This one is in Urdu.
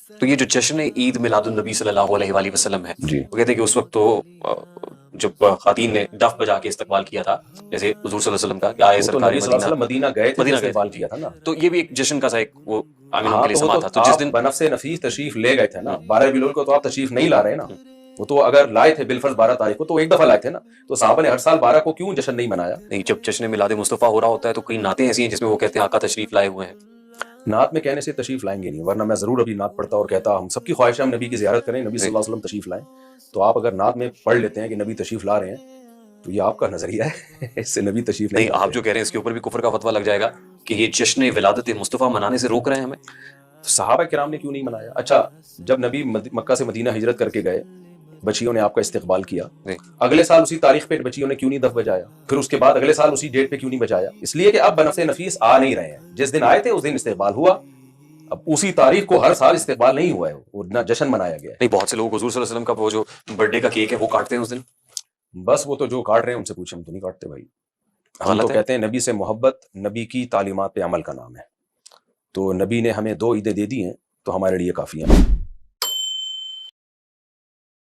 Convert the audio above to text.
تو یہ جو جشن عید میلاد النبی صلی اللہ علیہ وآلہ وسلم ہے، جی وہ کہتے ہیں کہ اس وقت تو جب خواتین نے ڈف بجا کے استقبال کیا تھا، جیسے حضور صلی اللہ علیہ وسلم کا کہ آئے وہ تو سرکار نبی صلی اللہ علیہ وسلم مدینہ گئے تھے تو مدینہ گئے استقبال تھے، کیا تھا نا. تو یہ بھی ایک جشن کا سا ایک وہ عامل ان ہاں کے لیے تو وہ سما تو تھا. تو جس آپ دن بنفس نفیس تشریف لے گئے تھے نا 12 ربیع الاول کو، تو آپ تشریف نہیں لا رہے نا. وہ تو اگر لائے تھے بالفرض 12 تاریخ کو تو ایک دفعہ لائے تھے نا. تو صحابہ نے ہر سال 12 کو کیوں جشن نہیں منایا؟ نہیں، جب جشن میلاد مصطفیٰ ہو رہا ہوتا ہے تو کئی نعتیں ایسی ہیں جس میں وہ کہتے ہیں آقا تشریف لائے ہوئے ہیں. نعت میں کہنے سے تشریف لائیں گے نہیں، ورنہ میں ضرور ابھی نعت پڑھتا اور کہتا ہم سب کی خواہش ہے ہم نبی کی زیارت کریں، نبی صلی اللہ علیہ وسلم تشریف لائیں. تو آپ اگر نعت میں پڑھ لیتے ہیں کہ نبی تشریف لا رہے ہیں تو یہ آپ کا نظریہ ہے، اس سے نبی تشریف نہیں نہیں، لاتے. آپ جو کہہ رہے ہیں اس کے اوپر بھی کفر کا فتویٰ لگ جائے گا کہ یہ جشن ولادت مصطفیٰ منانے سے روک رہے ہیں ہمیں. صحابہ کرام نے کیوں نہیں منایا؟ اچھا جب نبی مکہ سے مدینہ ہجرت کر کے گئے، بچیوں نے آپ کا استقبال کیا، اگلے سال اسی تاریخ پہ بچیوں نے کیوں نہیں دف بجایا؟ پھر اس کے بعد اگلے سال اسی ڈیٹ پہ کیوں نہیں بجایا؟ اس لیے کہ اب بنفس نفیس آ نہیں رہے ہیں. جس دن آئے تھے اس دن استقبال ہوا، اب اسی تاریخ کو ہر سال استقبال نہیں ہوا ہے، وہ نہ جشن منایا گیا ہے. نہیں، بہت سے لوگ حضور صلی اللہ علیہ وسلم کا وہ جو برتھ ڈے کا کیک ہے وہ کاٹتے ہیں اس دن. بس وہ تو جو کاٹ رہے ہیں ان سے پوچھیں، ہم تو نہیں کاٹتے بھائی. ہم غلط تو ہے. کہتے ہیں نبی سے محبت نبی کی تعلیمات پہ عمل کا نام ہے. تو نبی نے ہمیں 2 عیدیں دے دی ہیں تو ہمارے لیے کافی ہیں.